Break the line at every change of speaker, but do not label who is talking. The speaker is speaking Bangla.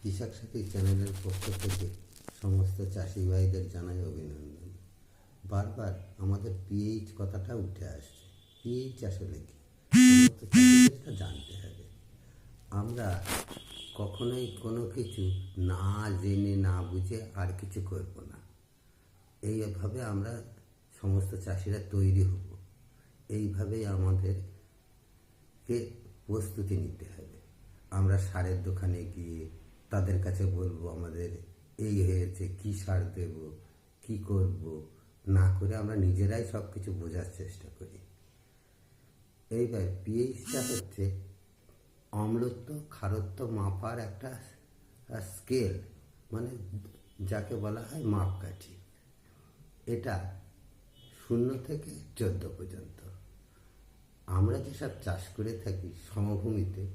কৃষক সাথী চ্যানেলের পক্ষ থেকে সমস্ত চাষি ভাইদের জানাই অভিনন্দন। বারবার আমাদের পিএইচ কথাটা উঠে আসছে। পিএইচ আসলে কি? সমস্ত চাষিদেরটা জানতে হবে। আমরা কখনোই কোনো কিছু না জেনে না বুঝে আর কিছু করব না। এইভাবে আমরা সমস্ত চাষিরা তৈরি হব। এইভাবেই আমাদেরকে প্রস্তুতি নিতে হবে। আমরা সারের দোকানে গিয়ে তাদের কাছে বলবো আমাদের এই হয়েছে, কী সার দেব, কী করব, না করে আমরা নিজেরাই সব কিছু বোঝার চেষ্টা করি। এইবার পিএইচটা হচ্ছে অম্লত্ব খারত্ব মাপার একটা স্কেল, মানে যাকে বলা হয় মাপকাঠি। এটা 0 থেকে 14 পর্যন্ত। আমরা যেসব চাষ করে থাকি সমভূমিতে